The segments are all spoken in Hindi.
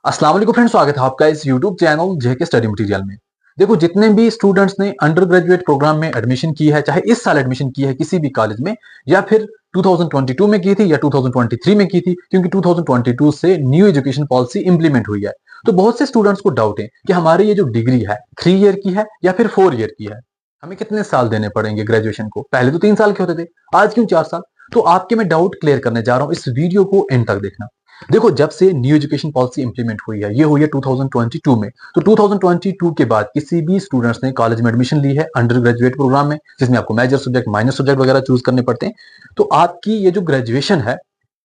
अस्सलाम वालेकुम फ्रेंड्स, स्वागत है आपका इस YouTube चैनल जेके स्टडी मटेरियल में। देखो, जितने भी स्टूडेंट्स ने अंडर ग्रेजुएट प्रोग्राम में एडमिशन की है, चाहे इस साल एडमिशन की है किसी भी कॉलेज में या फिर 2022 में की थी या 2023 में की थी, क्योंकि 2022 से न्यू एजुकेशन पॉलिसी इंप्लीमेंट हुई है। तो बहुत से स्टूडेंट्स को डाउट है कि हमारी ये जो डिग्री है 3 ईयर की है या फिर 4 ईयर की है, हमें कितने साल देने पड़ेंगे ग्रेजुएशन को। पहले तो 3 साल के होते थे, आज क्यों 4 साल। तो आपके मैं डाउट क्लियर करने जा रहा हूं, इस वीडियो को एंड तक देखना। देखो, जब से न्यू एजुकेशन पॉलिसी इंप्लीमेंट हुई है, ये हुई है 2022 में। तो 2022 के बाद किसी भी स्टूडेंट्स ने कॉलेज में एडमिशन ली है अंडर ग्रेजुएट प्रोग्राम में, जिसमें आपको मेजर सब्जेक्ट माइनर सब्जेक्ट वगैरह चूज करने पड़ते हैं, तो आपकी ये जो ग्रेजुएशन है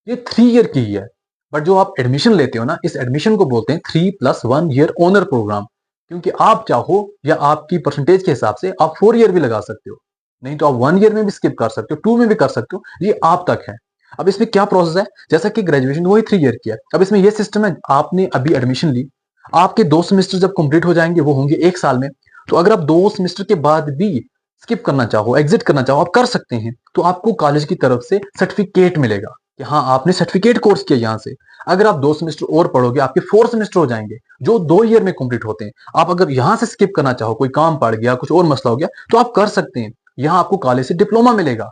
ये 3 ईयर की ही है। बट जो आप एडमिशन लेते हो ना, इस एडमिशन को बोलते हैं 3+1 ईयर ऑनर प्रोग्राम, क्योंकि आप चाहो या आपकी परसेंटेज के हिसाब से आप 4 ईयर भी लगा सकते हो, नहीं तो आप 1 ईयर में भी स्किप कर सकते हो, 2 में भी कर सकते हो, ये आप तक है। अब इसमें क्या प्रोसेस है, जैसा कि ग्रेजुएशन वही 3 ईयर की है। अब इसमें ये सिस्टम है, आपने अभी एडमिशन ली, आपके 2 सेमेस्टर जब कंप्लीट हो जाएंगे वो होंगे 1 साल में। तो अगर आप 2 सेमेस्टर के बाद भी स्किप करना चाहो, एग्जिट करना चाहो, आप कर सकते हैं। तो आपको कॉलेज की तरफ से सर्टिफिकेट मिलेगा कि हाँ, आपने सर्टिफिकेट कोर्स किया यहाँ से। अगर आप 2 सेमेस्टर और पढ़ोगे, आपके 4 सेमेस्टर हो जाएंगे जो 2 ईयर में कंप्लीट होते हैं। आप अगर यहाँ से स्किप करना चाहो, कोई काम पड़ गया, कुछ और मसला हो गया, तो आप कर सकते हैं। यहाँ आपको कॉलेज से डिप्लोमा मिलेगा,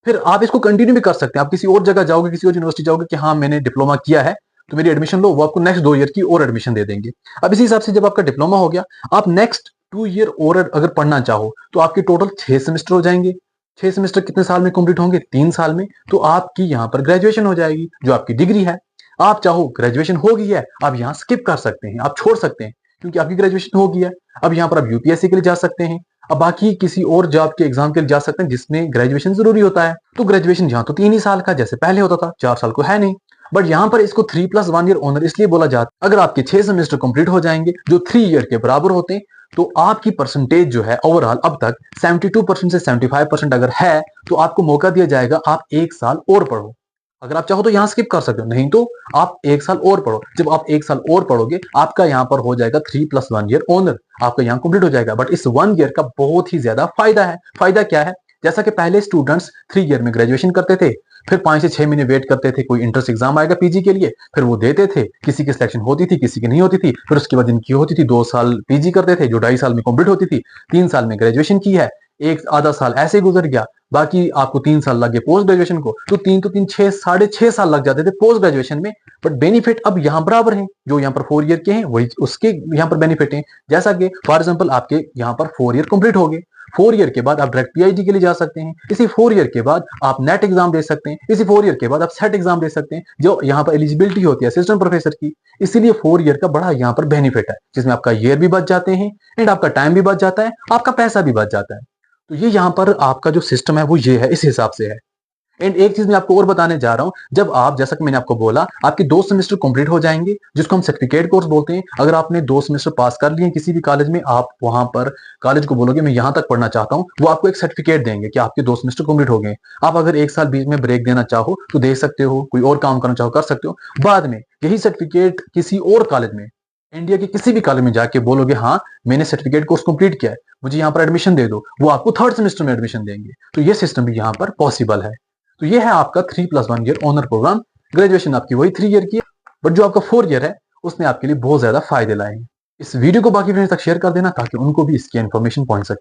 फिर आप इसको कंटिन्यू भी कर सकते हैं। आप किसी और जगह जाओगे, किसी और यूनिवर्सिटी जाओगे कि हाँ, मैंने डिप्लोमा किया है तो मेरी एडमिशन लो, वो आपको नेक्स्ट 2 ईयर की और एडमिशन दे देंगे। अब इसी हिसाब से जब आपका डिप्लोमा हो गया, आप नेक्स्ट 2 ईयर और अगर पढ़ना चाहो तो आपके टोटल 6 सेमेस्टर हो जाएंगे। 6 सेमेस्टर कितने साल में कंप्लीट होंगे? 3 साल में। तो आपकी यहाँ पर ग्रेजुएशन हो जाएगी, जो आपकी डिग्री है। आप चाहो, ग्रेजुएशन हो गई है, आप यहाँ स्किप कर सकते हैं, आप छोड़ सकते हैं, क्योंकि आपकी ग्रेजुएशन हो गई है। अब यहाँ पर आप यूपीएससी के लिए जा सकते हैं, अब बाकी किसी और जॉब के एग्जाम के लिए जा सकते हैं जिसमें ग्रेजुएशन जरूरी होता है। तो ग्रेजुएशन यहाँ तो 3 ही साल का जैसे पहले होता था, 4 साल को है नहीं। बट यहाँ पर इसको 3+1 ईयर ऑनर इसलिए बोला जाता है, अगर आपके 6 सेमेस्टर कंप्लीट हो जाएंगे जो 3 ईयर के बराबर होते हैं, तो आपकी परसेंटेज जो है ओवरऑल अब तक 72% से 75% अगर है, तो आपको मौका दिया जाएगा आप 1 साल और पढ़ो। अगर आप चाहो तो यहाँ स्किप कर सकते हो, नहीं तो आप 1 साल और पढ़ो। जब आप 1 साल और पढ़ोगे, आपका यहाँ पर हो जाएगा 3+1 ईयर ऑनर, आपका यहाँ कंप्लीट हो जाएगा। बट इस 1 ईयर का बहुत ही ज्यादा फायदा है। फायदा क्या है? जैसा कि पहले स्टूडेंट्स 3 ईयर में ग्रेजुएशन करते थे, फिर 5 से 6 महीने वेट करते थे, कोई इंट्रेंस एग्जाम आएगा पीजी के लिए, फिर वो देते थे, किसी की सिलेक्शन होती थी, किसी की नहीं होती थी। फिर उसके बाद इनकी होती थी, 2 साल पीजी करते थे जो 2.5 साल में कंप्लीट होती थी, 3 साल में ग्रेजुएशन की है, एक आधा साल ऐसे गुजर गया, बाकी आपको 3 साल लगे पोस्ट ग्रेजुएशन को। तो 3 6 6.5 साल लग जाते थे पोस्ट ग्रेजुएशन में। बट बेनिफिट अब यहाँ बराबर है, जो यहाँ पर 4 ईयर के हैं वही उसके यहाँ पर बेनिफिट है। जैसा कि फॉर एग्जाम्पल आपके यहाँ पर 4 ईयर कंप्लीट हो गए, 4 ईयर के बाद आप डायरेक्ट पीएचडी के लिए जा सकते हैं। इसी 4 ईयर के बाद आप नेट एग्जाम दे सकते हैं। इसी 4 ईयर के बाद आप सेट एग्जाम दे सकते हैं, जो यहाँ पर एलिजिबिलिटी होती है असिस्टेंट प्रोफेसर की। इसीलिए 4 ईयर का बड़ा यहाँ पर बेनिफिट है, जिसमें आपका ईयर भी बच जाते हैं एंड आपका टाइम भी बच जाता है, आपका पैसा भी बच जाता है। तो ये यहाँ पर आपका जो सिस्टम है वो ये है, इस हिसाब से है। एंड एक चीज मैं आपको और बताने जा रहा हूं, जब आप, जैसा कि मैंने आपको बोला, आपके 2 सेमेस्टर कंप्लीट हो जाएंगे, जिसको हम सर्टिफिकेट कोर्स बोलते हैं। अगर आपने 2 सेमेस्टर पास कर लिए किसी भी कॉलेज में, आप वहां पर कॉलेज को बोलोगे मैं यहां तक पढ़ना चाहता हूं, वो आपको एक सर्टिफिकेट देंगे कि आपके 2 सेमेस्टर कंप्लीट हो गए। आप अगर 1 साल बीच में ब्रेक देना चाहो तो दे सकते हो, कोई और काम करना चाहो कर सकते हो। बाद में यही सर्टिफिकेट किसी और कॉलेज में, इंडिया के किसी भी कॉलेज में जाके बोलोगे हाँ, मैंने सर्टिफिकेट कोर्स कंप्लीट किया है, मुझे यहाँ पर एडमिशन दे दो, वो आपको 3rd सेमेस्टर में एडमिशन देंगे। तो ये सिस्टम भी यहाँ पर पॉसिबल है। तो ये है आपका 3+1 ईयर ऑनर प्रोग्राम। ग्रेजुएशन आपकी वही 3 ईयर की है, बट जो आपका 4 ईयर है उसने आपके लिए बहुत ज्यादा फायदे लाए हैं। इस वीडियो को बाकी फ्रेंड्स तक शेयर कर देना ताकि उनको भी इसकी इन्फॉर्मेशन पहुंच सके।